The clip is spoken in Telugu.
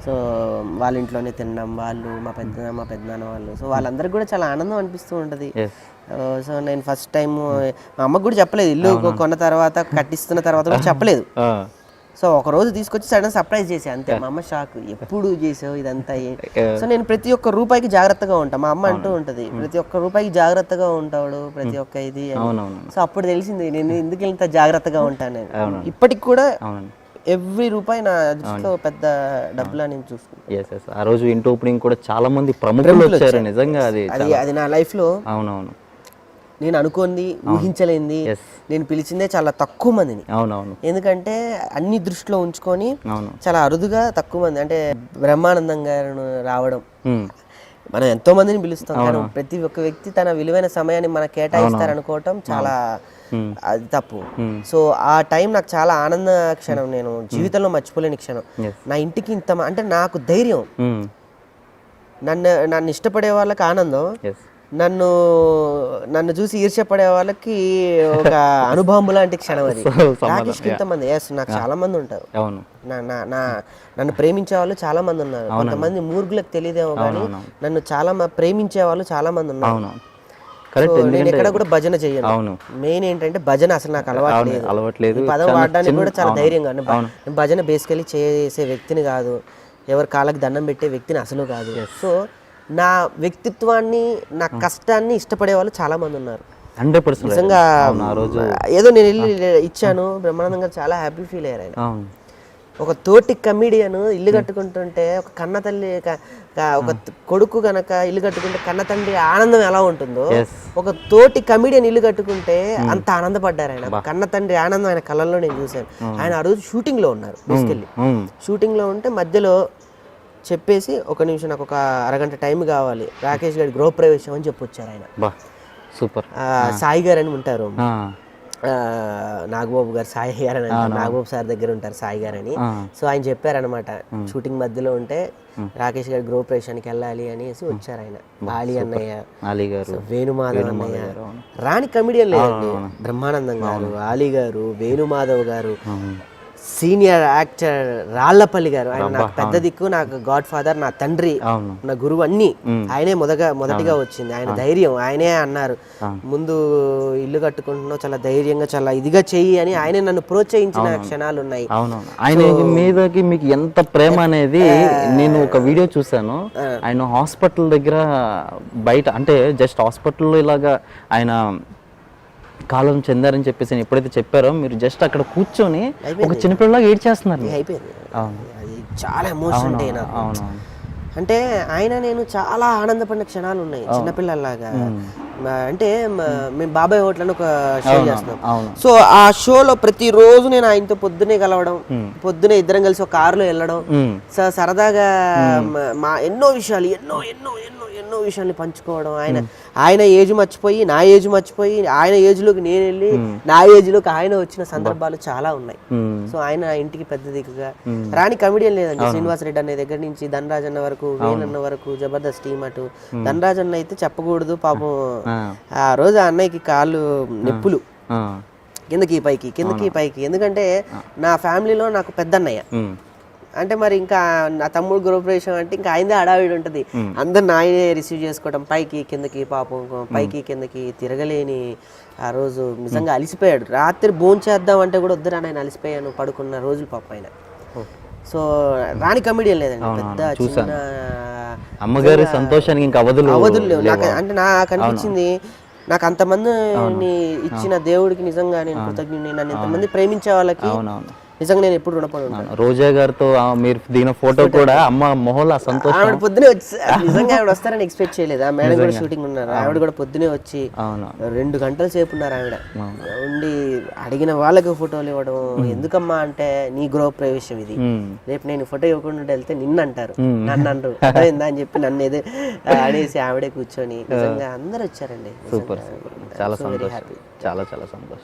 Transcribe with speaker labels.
Speaker 1: సో వాళ్ళ ఇంట్లోనే తినడం, వాళ్ళు మా పెద్దనాన్న వాళ్ళు, సో వాళ్ళందరికీ కూడా చాలా ఆనందం అనిపిస్తూ ఉంటుంది. సో నేను ఫస్ట్ టైం మా అమ్మకు కూడా చెప్పలేదు, ఇల్లు కొన్న తర్వాత కట్టిస్తున్న తర్వాత కూడా చెప్పలేదు. సో ఒక రోజు తీసుకొచ్చి సడన్ సర్ప్రైజ్ చేసా అంతే. మా అమ్మ షాక్, ఎప్పుడు చేసావు ఇదంతా? సో నేను ప్రతి ఒక్క రూపాయికి జాగ్రత్తగా ఉంటా. మా అమ్మ అంటూ ఉంటది, ప్రతి ఒక్క రూపాయికి జాగ్రత్తగా ఉంటాడు, ప్రతి ఒక్క ఇది. సో అప్పుడు తెలిసింది నేను ఎందుకు ఇంత జాగ్రత్తగా ఉంటాను. ఇప్పటికి కూడా ఎవ్రీ రూపాయి నా దృష్టిలో పెద్ద డబ్బులా నేను చూసుకుంటాను.
Speaker 2: ఆ రోజు ఇంటి ఓపెనింగ్ కూడా చాలా మంది ప్రముఖులు వచ్చారు. నిజంగా
Speaker 1: అది నా లైఫ్ లో
Speaker 2: అవునవును
Speaker 1: నేను అనుకోంది, ఊహించలేంది. నేను పిలిచిందే చాలా తక్కువ మందిని. ఎందుకంటే అన్ని దృష్టిలో ఉంచుకొని చాలా అరుదుగా తక్కువ మంది, అంటే బ్రహ్మానందం గారు రావడం, మనం ఎంతో మందిని పిలుస్తాం కానీ ప్రతి ఒక్క వ్యక్తి తన విలువైన సమయాన్ని మనకు కేటాయిస్తారనుకోవటం చాలా అది తప్పు. సో ఆ టైం నాకు చాలా ఆనంద క్షణం, నేను జీవితంలో మర్చిపోలేని క్షణం. నా ఇంటికి ఇంత అంటే నాకు ధైర్యం, నన్ను ఇష్టపడే వాళ్ళకి ఆనందం, నన్ను చూసి ఈర్ష్యపడే వాళ్ళకి ఒక అనుభవం లాంటి క్షణం అది. రాకేష్కి ఇంతమంది, నాకు చాలా మంది ఉంటారు, నన్ను ప్రేమించే వాళ్ళు చాలా మంది ఉన్నారు. కొంతమంది మూర్ఖులకు తెలియదేమో కానీ నన్ను చాలా ప్రేమించే వాళ్ళు చాలా మంది ఉన్నారు. నేను ఎక్కడ కూడా భజన చెయ్యను. మెయిన్ ఏంటంటే భజన అసలు నాకు అలవాట్లేదు. పదం వాడడానికి కూడా చాలా ధైర్యంగా. నేను భజన బేసికలీ చేసే వ్యక్తిని కాదు, ఎవరి కాళ్ళకి దండం పెట్టే వ్యక్తిని అసలు కాదు. సో నా వ్యక్తిత్వాన్ని, నా కష్టాన్ని ఇష్టపడే వాళ్ళు చాలా మంది ఉన్నారు. నిజంగా ఏదో నేను ఇల్లు ఇచ్చాను, బ్రహ్మానందంగా చాలా హ్యాపీ ఫీల్ అయ్యారు ఆయన. ఒక తోటి కమిడియన్ ఇల్లు కట్టుకుంటుంటే, ఒక కన్న తల్లి, ఒక కొడుకు గనక ఇల్లు కట్టుకుంటే కన్న తండ్రి ఆనందం ఎలా ఉంటుందో, ఒక తోటి కమిడియన్ ఇల్లు కట్టుకుంటే అంత ఆనందపడ్డారు ఆయన. కన్న తండ్రి ఆనందం ఆయన కళ్ళల్లో నేను చూశాను. ఆయన ఆ రోజు షూటింగ్ లో ఉన్నారు, తీసుకెళ్ళి షూటింగ్ లో ఉంటే మధ్యలో చెప్పేసి, ఒక నిమిషం నాకు ఒక అరగంట టైం కావాలి, రాకేష్ గారి గృహప్రవేశం అని చెప్పొచ్చారు ఆయన.
Speaker 2: సూపర్.
Speaker 1: సాయి గారు అని ఉంటారు, నాగబాబు గారు, సాయి గారు అని అంటారు, నాగబాబు సార్ దగ్గర ఉంటారు సాయి గారు అని. సో ఆయన చెప్పారనమాట, షూటింగ్ మధ్యలో ఉంటే రాకేష్ గారి గృహప్రవేశానికి వెళ్ళాలి అనేసి వచ్చారు ఆయన. ఆలీ అన్నయ్య, వేణుమాధవ్ అన్నయ్య, రాణి కమిడియన్ లేదండి, బ్రహ్మానందం గారు, ఆలీ గారు, వేణుమాధవ్ గారు, సీనియర్ యాక్టర్ రాళ్లపల్లి గారు, ఆయన నాకు పెద్ద దిక్కు, నాకు గాడ్ ఫాదర్, నా తండ్రి, నా గురువు, అన్ని ఆయనే మొదటిగా వచ్చింది. ఆయన ధైర్యం, ఆయనే అన్నారు ముందు ఇల్లు కట్టుకుంటున్నావు చాలా ధైర్యంగా, చాలా ఇదిగా చెయ్యి అని ఆయనే నన్ను ప్రోత్సహించిన క్షణాలు ఉన్నాయి.
Speaker 2: ఆయన మీదకి మీకు ఎంత ప్రేమ అనేది నేను ఒక వీడియో చూసాను. ఆయన హాస్పిటల్ దగ్గర బయట, అంటే జస్ట్ హాస్పిటల్లో ఇలాగా ఆయన కాలం చెందారని చెప్పేసి ఎప్పుడైతే చెప్పారో, మీరు జస్ట్ అక్కడ కూర్చొని ఒక చిన్నపిల్లలాగా ఏడ్చేస్తున్నారు.
Speaker 1: చాలా ఎమోషన్ అంటే ఆయన నేను చాలా ఆనందపడిన క్షణాలు ఉన్నాయి చిన్నపిల్లల్లాగా. అంటే మేము బాబాయ్ హోటల్ అని ఒక షో చేస్తున్నాం. సో ఆ షోలో ప్రతిరోజు నేను ఆయనతో పొద్దునే కలవడం, పొద్దునే ఇద్దరం కలిసి ఒక కారులో వెళ్ళడం, సరదాగా మా ఎన్నో విషయాలు ఎన్నో విషయాల్ని పంచుకోవడం. ఆయన ఏజ్ మర్చిపోయి, నా ఏజ్ మర్చిపోయి, ఆయన ఏజ్ లోకి నేను వెళ్ళి, నా ఏజ్ లోకి ఆయన వచ్చిన సందర్భాలు చాలా ఉన్నాయి. సో ఆయన ఇంటికి పెద్ద దిక్కుగా, రాణి కమిడియన్ లేదండి, శ్రీనివాస్ రెడ్డి అనే దగ్గర నుంచి ధనరాజ్ అన్న వరకు, వేణన్న వరకు, జబర్దస్త్ టీమ్. అటు ధనరాజ్ అన్న అయితే చెప్పకూడదు పాపం, ఆ రోజు ఆ అన్నయ్యకి కాళ్ళు నొప్పులు, కిందకి పైకి. ఎందుకంటే నా ఫ్యామిలీలో నాకు పెద్ద అన్నయ్య, అంటే మరి ఇంకా నా తమ్ముడు గృహప్రవేశం అంటే ఇంకా ఆయనదే హడావిడి ఉంటుంది. అందరిని ఆయనే రిసీవ్ చేసుకోవడం, పైకి కిందకి, పాపం పైకి కిందకి తిరగలేని ఆ రోజు నిజంగా అలిసిపోయాడు. రాత్రి భోంచేద్దాం అంటే కూడా వద్దురా ఆయన, అలిసిపోయాను, పడుకున్న రోజులు పాప ఆయన. సో రాణి కమిడియన్ లేదండి, పెద్ద చిన్న
Speaker 2: అమ్మగారి సంతోషానికి ఇంకా అవధులు లేవు.
Speaker 1: అంటే నాకు అనిపించింది, నాకు అంతమందిని ఇచ్చిన దేవుడికి నిజంగా నేను కృతజ్ఞుడిని. నన్ను ఇంతమంది ప్రేమించే వాళ్ళకి నిజంగా నేను ఎప్పుడు రుణపడి ఉంటాను.
Speaker 2: రోజా గారితో మీరు దిగిన ఫోటో కూడా అమ్మ మొహంలో సంతోషం.
Speaker 1: ఆవిడ పొద్దునే వచ్చి, నిజంగా ఆవిడ వస్తారని ఎక్స్పెక్ట్ చేయలేదు. ఆ మేడం కూడా షూటింగ్ ఉన్నారు, ఆవిడ కూడా పొద్దునే వచ్చి 2 గంటల సేపు ఉన్నారు. ఆవిడ ఉండి అడిగిన వాళ్ళకి ఫోటోలు ఇవ్వడం. ఎందుకమ్మా అంటే, నీ గృహ ప్రవేశం ఇది, రేపు నేను ఫోటో ఇవ్వకుండా వెళ్తే నిన్ను అంటారు, నన్ను అంటారు అయిందా అని చెప్పి నన్ను ఏదో అనేసి ఆవిడే కూర్చొని, నిజంగా అందరు వచ్చారండి.
Speaker 2: సూపర్, చాలా సంతోషం, చాలా సంతోషం.